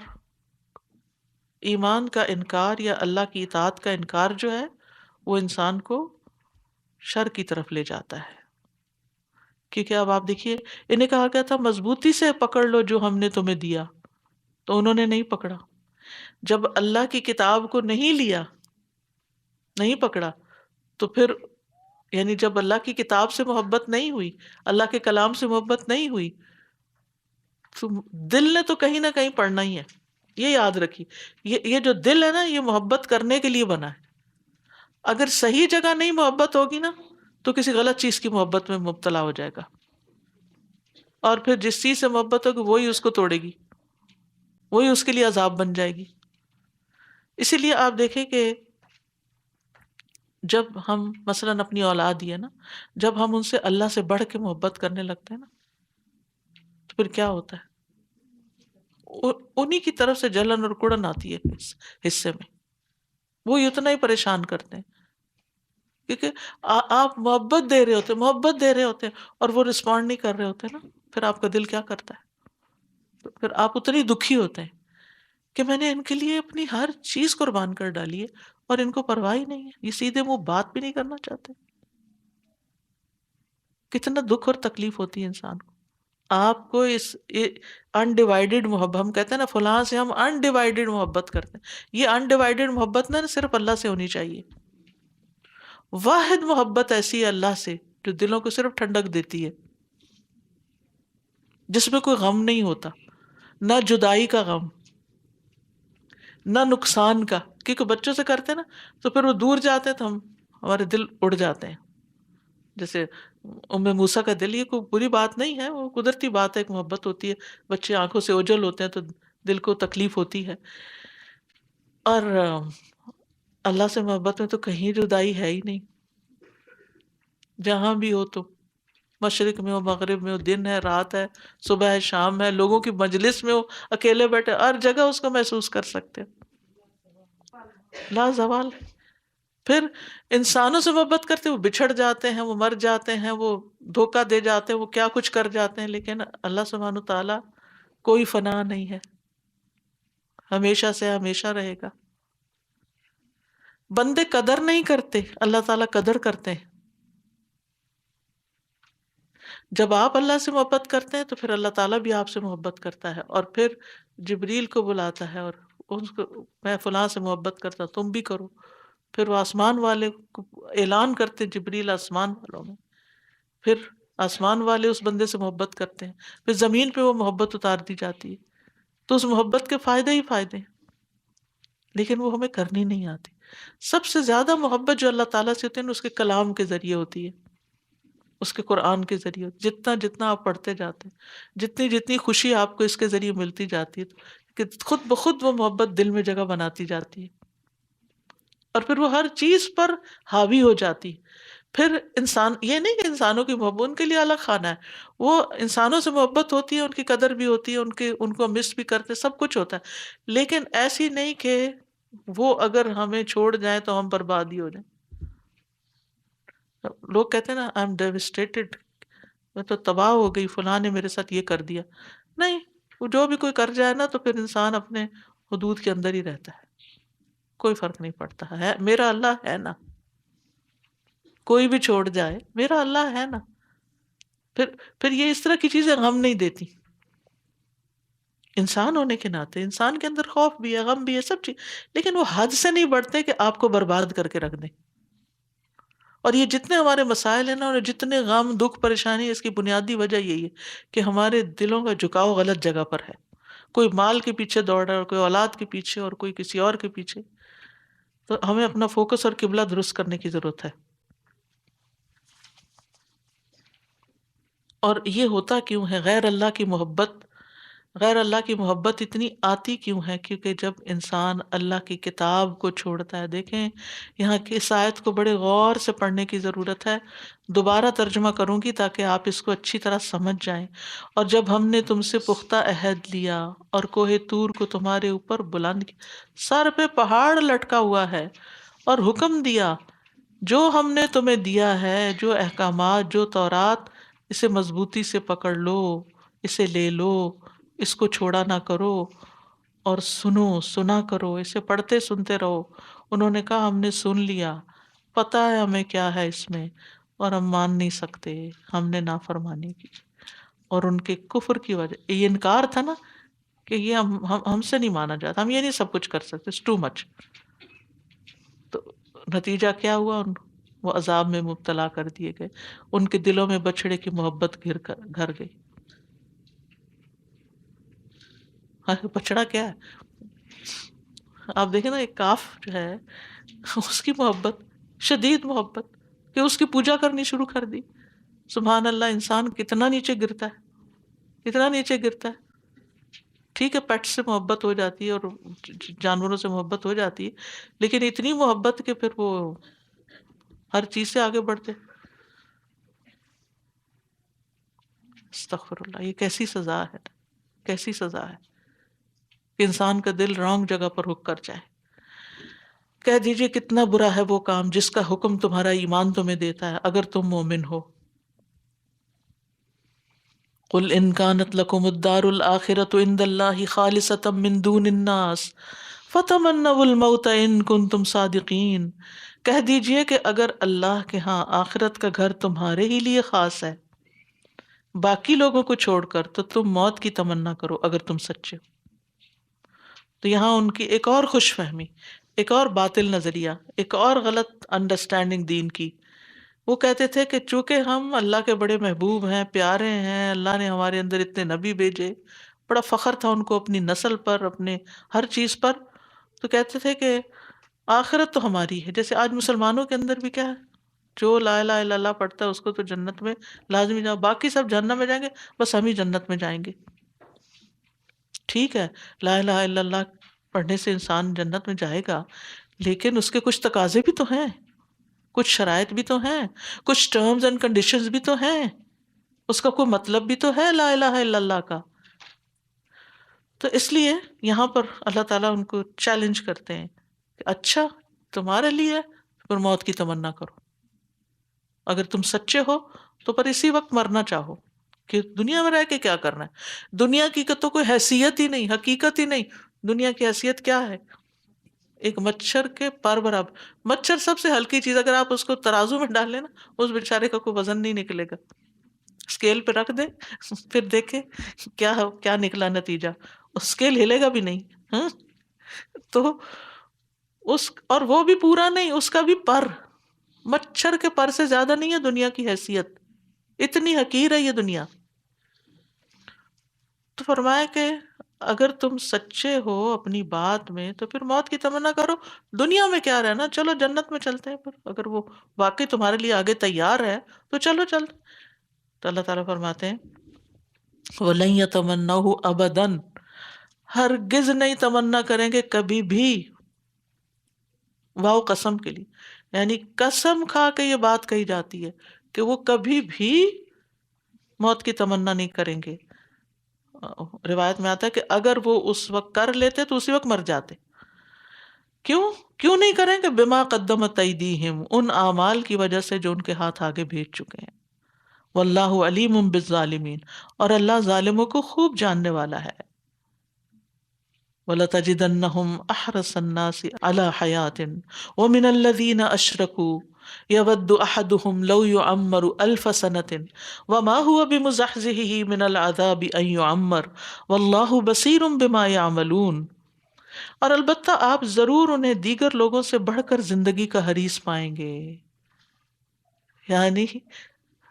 ایمان کا انکار یا اللہ کی اطاعت کا انکار جو ہے وہ انسان کو شر کی طرف لے جاتا ہے۔ کیونکہ اب آپ دیکھیے، انہیں کہا گیا تھا مضبوطی سے پکڑ لو جو ہم نے تمہیں دیا، تو انہوں نے نہیں پکڑا۔ جب اللہ کی کتاب کو نہیں لیا، نہیں پکڑا، تو پھر یعنی جب اللہ کی کتاب سے محبت نہیں ہوئی، اللہ کے کلام سے محبت نہیں ہوئی، تو دل نے تو کہیں نہ کہیں پڑھنا ہی ہے۔ یہ یاد رکھی، یہ جو دل ہے نا، یہ محبت کرنے کے لیے بنا ہے۔ اگر صحیح جگہ نہیں محبت ہوگی نا، تو کسی غلط چیز کی محبت میں مبتلا ہو جائے گا، اور پھر جس چیز سے محبت ہوگی وہی اس کو توڑے گی، وہی اس کے لیے عذاب بن جائے گی۔ اسی لیے آپ دیکھیں کہ جب ہم مثلاً اپنی اولاد ہی ہے نا، جب ہم ان سے اللہ سے بڑھ کے محبت کرنے لگتے ہیں نا، تو پھر کیا ہوتا ہے؟ انہی کی طرف سے جلن اور کڑن آتی ہے اس حصے میں، وہ اتنا ہی پریشان کرتے ہیں، کیونکہ آپ محبت دے رہے ہوتے ہیں اور وہ رسپونڈ نہیں کر رہے ہوتے نا، پھر آپ کا دل کیا کرتا ہے؟ تو پھر آپ اتنی دکھی ہوتے ہیں کہ میں نے ان کے لیے اپنی ہر چیز قربان کر ڈالی ہے اور ان کو پرواہ ہی نہیں ہے، یہ سیدھے منہ بات بھی نہیں کرنا چاہتے۔ کتنا دکھ اور تکلیف ہوتی ہے انسان کو۔ آپ کو اس انڈیوائیڈڈ محبت، ہم کہتے ہیں نا فلاں سے ہم انڈیوائیڈڈ محبت کرتے ہیں، یہ انڈیوائیڈڈ محبت نہ صرف اللہ سے ہونی چاہیے۔ واحد محبت ایسی ہے اللہ سے جو دلوں کو صرف ٹھنڈک دیتی ہے، جس میں کوئی غم نہیں ہوتا، نہ جدائی کا غم، نہ نقصان کا، کیونکہ بچوں سے کرتے ہیں نا تو پھر وہ دور جاتے ہیں تو ہمارے دل اڑ جاتے ہیں۔ جیسے ام موسیٰ کا دل، یہ کوئی بری بات نہیں ہے، وہ قدرتی بات ہے، ایک محبت ہوتی ہے، بچے آنکھوں سے اوجھل ہوتے ہیں تو دل کو تکلیف ہوتی ہے، اور اللہ سے محبت میں تو کہیں جدائی ہے ہی نہیں، جہاں بھی ہو تو، مشرق میں ہو، مغرب میں ہو، دن ہے، رات ہے، صبح ہے، شام ہے، لوگوں کی مجلس میں ہو، اکیلے بیٹھے، ہر جگہ اس کو محسوس کر سکتے ہیں، لا زوال۔ پھر انسانوں سے محبت کرتے وہ بچھڑ جاتے ہیں، وہ مر جاتے ہیں، وہ دھوکہ دے جاتے ہیں، وہ کیا کچھ کر جاتے ہیں، لیکن اللہ سبحانہ تعالیٰ کوئی فنا نہیں ہے، ہمیشہ سے ہمیشہ رہے گا۔ بندے قدر نہیں کرتے، اللہ تعالیٰ قدر کرتے ہیں۔ جب آپ اللہ سے محبت کرتے ہیں تو پھر اللہ تعالیٰ بھی آپ سے محبت کرتا ہے، اور پھر جبریل کو بلاتا ہے اور اس کو میں فلاں سے محبت کرتا، تم بھی کرو. پھر وہ آسمان والے کو اعلان کرتے، جبریل آسمان والوں میں، پھر آسمان والے اس بندے سے محبت کرتے ہیں، پھر زمین پہ وہ محبت اتار دی جاتی ہے. تو اس محبت کے فائدے ہی فائدے ہیں، لیکن وہ ہمیں کرنی نہیں آتی. سب سے زیادہ محبت جو اللہ تعالیٰ سے ہوتی ہے نا، اس کے کلام کے ذریعے ہوتی ہے، اس کے قرآن کے ذریعے. جتنا جتنا آپ پڑھتے جاتے ہیں، جتنی جتنی خوشی آپ کو اس کے ذریعے ملتی جاتی ہے، کہ خود بخود وہ محبت دل میں جگہ بناتی جاتی ہے، اور پھر وہ ہر چیز پر حاوی ہو جاتی. پھر انسان، یہ نہیں کہ انسانوں کی محبت ان کے لیے الگ خانہ ہے، وہ انسانوں سے محبت ہوتی ہے، ان کی قدر بھی ہوتی ہے، ان کو مس بھی کرتے، سب کچھ ہوتا ہے، لیکن ایسی نہیں کہ وہ اگر ہمیں چھوڑ جائیں تو ہم برباد ہی ہو جائیں. لوگ کہتے ہیں نا آئی ایم ڈیوسٹیٹڈ، میں تو تباہ ہو گئی، فلاں نے میرے ساتھ یہ کر دیا. نہیں، وہ جو بھی کوئی کر جائے نا تو پھر انسان اپنے حدود کے اندر ہی رہتا ہے، کوئی فرق نہیں پڑتا ہے. میرا اللہ ہے نا، کوئی بھی چھوڑ جائے میرا اللہ ہے نا. پھر یہ اس طرح کی چیزیں غم نہیں دیتی. انسان ہونے کے ناطے انسان کے اندر خوف بھی ہے، غم بھی ہے، سب چیز، لیکن وہ حد سے نہیں بڑھتے کہ آپ کو برباد کر کے رکھ دیں. اور یہ جتنے ہمارے مسائل ہیں نا، اور جتنے غم دکھ پریشانی، اس کی بنیادی وجہ یہی ہے کہ ہمارے دلوں کا جھکاؤ غلط جگہ پر ہے. کوئی مال کے پیچھے دوڑ رہا ہے، اور کوئی اولاد کے پیچھے، اور کوئی کسی اور کے پیچھے. تو ہمیں اپنا فوکس اور قبلہ درست کرنے کی ضرورت ہے. اور یہ ہوتا کیوں ہے؟ غیر اللہ کی محبت اتنی آتی کیوں ہے؟ کیونکہ جب انسان اللہ کی کتاب کو چھوڑتا ہے. دیکھیں یہاں کی اس آیت کو بڑے غور سے پڑھنے کی ضرورت ہے. دوبارہ ترجمہ کروں گی تاکہ آپ اس کو اچھی طرح سمجھ جائیں. اور جب ہم نے تم سے پختہ عہد لیا اور کوہ طور کو تمہارے اوپر بلند کیا، سر پہ پہاڑ لٹکا ہوا ہے، اور حکم دیا جو ہم نے تمہیں دیا ہے، جو احکامات، جو تورات، اسے مضبوطی سے پکڑ لو، اسے لے لو، اس کو چھوڑا نہ کرو، اور سنا کرو، اسے پڑھتے سنتے رہو. انہوں نے کہا ہم نے سن لیا، پتہ ہے ہمیں کیا ہے اس میں، اور ہم مان نہیں سکتے، ہم نے نافرمانی کی. اور ان کے کفر کی وجہ یہ انکار تھا نا، کہ یہ ہم سے نہیں مانا جاتا، ہم یہ نہیں سب کچھ کر سکتے، اٹس ٹو مچ. تو نتیجہ کیا ہوا؟ وہ عذاب میں مبتلا کر دیے گئے، ان کے دلوں میں بچڑے کی محبت گھر گئی. بچڑا کیا ہے؟ آپ دیکھیں نا، ایک کاف جو ہے اس کی محبت، شدید محبت، کہ اس کی پوجا کرنی شروع کر دی. سبحان اللہ، انسان کتنا نیچے گرتا ہے، کتنا نیچے گرتا ہے. ٹھیک ہے پیٹ سے محبت ہو جاتی ہے، اور جانوروں سے محبت ہو جاتی ہے، لیکن اتنی محبت کہ پھر وہ ہر چیز سے آگے بڑھتے. استغفر اللہ، یہ کیسی سزا ہے، کیسی سزا ہے کہ انسان کا دل رانگ جگہ پر رک کر جائے. کہہ دیجئے کتنا برا ہے وہ کام جس کا حکم تمہارا ایمان تمہیں دیتا ہے، اگر تم مومن ہو. قل ان كانت لكم الدار الآخرة عند الله خالصة من دون الناس فتمنوا الموت ان كنتم صادقین. کہہ دیجئے کہ اگر اللہ کے ہاں آخرت کا گھر تمہارے ہی لیے خاص ہے باقی لوگوں کو چھوڑ کر، تو تم موت کی تمنا کرو اگر تم سچے ہو. تو یہاں ان کی ایک اور خوش فہمی، ایک اور باطل نظریہ، ایک اور غلط انڈرسٹینڈنگ دین کی. وہ کہتے تھے کہ چونکہ ہم اللہ کے بڑے محبوب ہیں، پیارے ہیں، اللہ نے ہمارے اندر اتنے نبی بھیجے، بڑا فخر تھا ان کو اپنی نسل پر، اپنے ہر چیز پر. تو کہتے تھے کہ آخرت تو ہماری ہے. جیسے آج مسلمانوں کے اندر بھی کیا ہے، جو لا الہ الا اللہ پڑھتا ہے اس کو تو جنت میں لازمی جاؤ، باقی سب جہنم میں جائیں گے، بس ہم ہی جنت میں جائیں گے. ٹھیک ہے، لا الہ الا اللہ پڑھنے سے انسان جنت میں جائے گا، لیکن اس کے کچھ تقاضے بھی تو ہیں، کچھ شرائط بھی تو ہیں، کچھ ٹرمز اینڈ کنڈیشنز بھی تو ہیں، اس کا کوئی مطلب بھی تو ہے لا الہ الا اللہ کا. تو اس لیے یہاں پر اللہ تعالیٰ ان کو چیلنج کرتے ہیں کہ اچھا تمہارے لیے، پھر موت کی تمنا کرو. اگر تم سچے ہو تو پر اسی وقت مرنا چاہو، کہ دنیا میں رہ کے کیا کرنا ہے؟ دنیا کی تو کوئی حیثیت ہی نہیں، حقیقت ہی نہیں. دنیا کی حیثیت کیا ہے؟ ایک مچھر کے پر برابر. مچھر سب سے ہلکی چیز، اگر آپ اس کو ترازو میں ڈال لیں نا، اس بیچارے کا کوئی وزن نہیں نکلے گا. اسکیل پہ رکھ دیں پھر دیکھیں کیا کیا نکلا نتیجہ، اسکیل ہلے گا بھی نہیں. ہاں، تو اس اور وہ بھی پورا نہیں، اس کا بھی پر، مچھر کے پر سے زیادہ نہیں ہے دنیا کی حیثیت، اتنی حقیر ہے یہ دنیا. تو فرمایا کہ اگر تم سچے ہو اپنی بات میں تو پھر موت کی تمنا کرو. دنیا میں کیا رہنا، چلو جنت میں چلتے ہیں پھر، اگر وہ واقعی تمہارے لیے آگے تیار ہے تو چلو چلتے. تو اللہ تعالیٰ فرماتے ہیں وَلَن يَتَمَنَّوْهُ أَبَدًا، ہرگز نہیں تمنا کریں گے کبھی بھی. واؤ قسم کے لیے، یعنی قسم کھا کے یہ بات کہی جاتی ہے کہ وہ کبھی بھی موت کی تمنا نہیں کریں گے. روایت میں آتا ہے کہ اگر وہ اس وقت کر لیتے تو اسی وقت مر جاتے. کیوں کیوں نہیں کریں گے؟ بما قدمت ایدیہم، ان اعمال کی وجہ سے جو ان کے ہاتھ آگے بھیج چکے ہیں. واللہ علیم بالظالمین، اور اللہ ظالموں کو خوب جاننے والا ہے. وَلَتَجِدَنَّهُمْ أَحْرَصَ النَّاسِ عَلَى حَيَاةٍ وَمِنَ الَّذِينَ أَشْرَكُوا يَوَدُّ أَحَدُهُمْ لَوْ يُعَمَّرُ أَلْفَ سَنَةٍ وَمَا هُوَ بِمُزَحْزِحِهِ مِنَ الْعَذَابِ أَن يُعَمَّرَ وَاللَّهُ بَصِيرٌ بِمَا يَعْمَلُونَ. اور البتہ آپ ضرور انہیں دیگر لوگوں سے بڑھ کر زندگی کا حریص پائیں گے. یعنی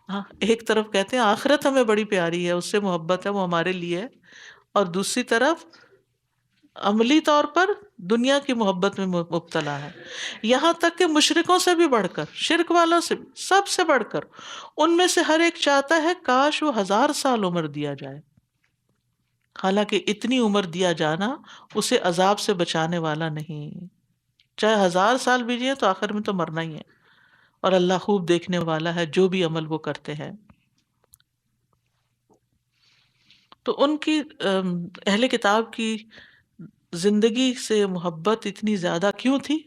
ہاں، ایک طرف کہتے ہیں آخرت ہمیں بڑی پیاری ہے، اس سے محبت ہے، وہ ہمارے لیے ہے، اور دوسری طرف عملی طور پر دنیا کی محبت میں مبتلا ہے. یہاں تک کہ مشرکوں سے بھی بڑھ کر، شرک والوں سے بھی، سب سے بڑھ کر ان میں سے ہر ایک چاہتا ہے کاش وہ 1000 سال عمر دیا جائے. حالانکہ اتنی عمر دیا جانا اسے عذاب سے بچانے والا نہیں. چاہے 1000 سال بھی جیے تو آخر میں تو مرنا ہی ہے، اور اللہ خوب دیکھنے والا ہے جو بھی عمل وہ کرتے ہیں. تو ان کی اہل کتاب کی زندگی سے محبت اتنی زیادہ کیوں تھی؟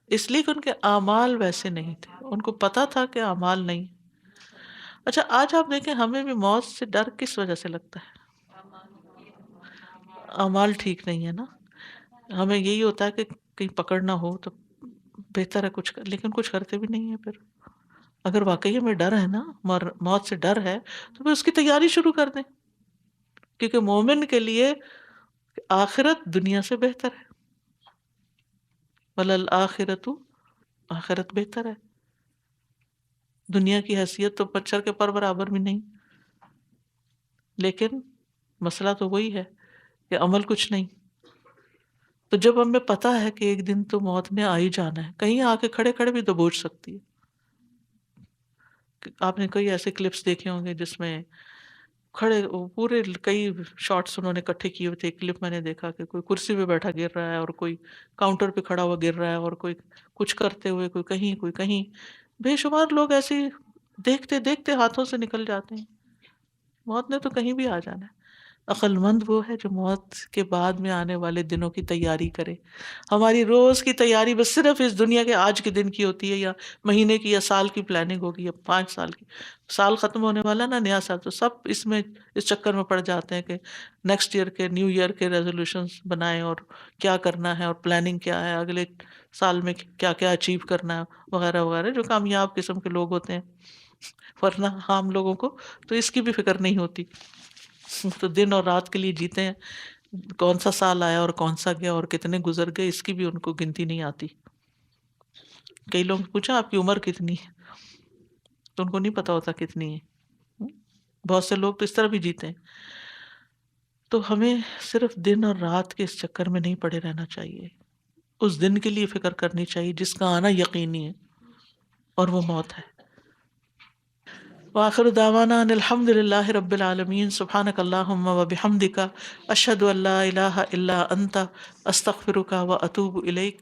اس لیے کہ ان کے اعمال ویسے نہیں تھے، ان کو پتا تھا کہ اعمال نہیں. اچھا آج آپ دیکھیں ہمیں بھی موت سے ڈر کس وجہ سے لگتا ہے؟ اعمال ٹھیک نہیں ہے نا. ہمیں یہی ہوتا ہے کہ کہیں پکڑ نہ ہو تو بہتر ہے کچھ لیکن کچھ کرتے بھی نہیں ہیں. پھر اگر واقعی ہمیں ڈر ہے نا، موت سے ڈر ہے، تو پھر اس کی تیاری شروع کر دیں، کیونکہ مومن کے لیے آخرت دنیا سے بہتر ہے. وَلَلْآخِرَةُ، آخرت بہتر ہے. دنیا کی حیثیت تو مچھر کے پر برابر بھی نہیں، لیکن مسئلہ تو وہی ہے کہ عمل کچھ نہیں. تو جب ہمیں پتا ہے کہ ایک دن تو موت نے آ ہی جانا ہے، کہیں آ کے کھڑے کھڑے بھی تو بوجھ سکتی ہے. آپ نے کئی ایسے کلپس دیکھے ہوں گے جس میں کھڑے پورے کئی شارٹس انہوں نے اکٹھے کیے ہوئے تھے. ایک کلپ میں نے دیکھا کہ کوئی کرسی پہ بیٹھا گر رہا ہے، اور کوئی کاؤنٹر پہ کھڑا ہوا گر رہا ہے، اور کوئی کچھ کرتے ہوئے، کوئی کہیں. بے شمار لوگ ایسے ہی دیکھتے دیکھتے ہاتھوں سے نکل جاتے ہیں. موت نے تو کہیں بھی آ جانا ہے. عقل مند وہ ہے جو موت کے بعد میں آنے والے دنوں کی تیاری کرے. ہماری روز کی تیاری بس صرف اس دنیا کے آج کے دن کی ہوتی ہے، یا مہینے کی یا سال کی پلاننگ ہوگی، یا 5 سال کی. سال ختم ہونے والا نا، نیا سال، تو سب اس میں اس چکر میں پڑ جاتے ہیں کہ نیکسٹ ایئر کے، نیو ایئر کے ریزولوشنز بنائیں، اور کیا کرنا ہے، اور پلاننگ کیا ہے، اگلے سال میں کیا کیا اچیو کرنا ہے، وغیرہ وغیرہ، جو کامیاب قسم کے لوگ ہوتے ہیں. ورنہ عام لوگوں کو تو اس کی بھی فکر نہیں ہوتی. تو دن اور رات کے لیے جیتے ہیں، کون سا سال آیا اور کون سا گیا اور کتنے گزر گئے، اس کی بھی ان کو گنتی نہیں آتی. کئی لوگ پوچھا آپ کی عمر کتنی ہے، تو ان کو نہیں پتا ہوتا کتنی ہے. بہت سے لوگ تو اس طرح بھی جیتے ہیں. تو ہمیں صرف دن اور رات کے اس چکر میں نہیں پڑے رہنا چاہیے، اس دن کے لیے فکر کرنی چاہیے جس کا آنا یقینی ہے، اور وہ موت ہے. وآخر دعوانا ان الحمد للہ رب العالمین. سبحانک اللہم وبحمدک، اشہد ان لا الہ الا انت، استغفرک واتوب الیک.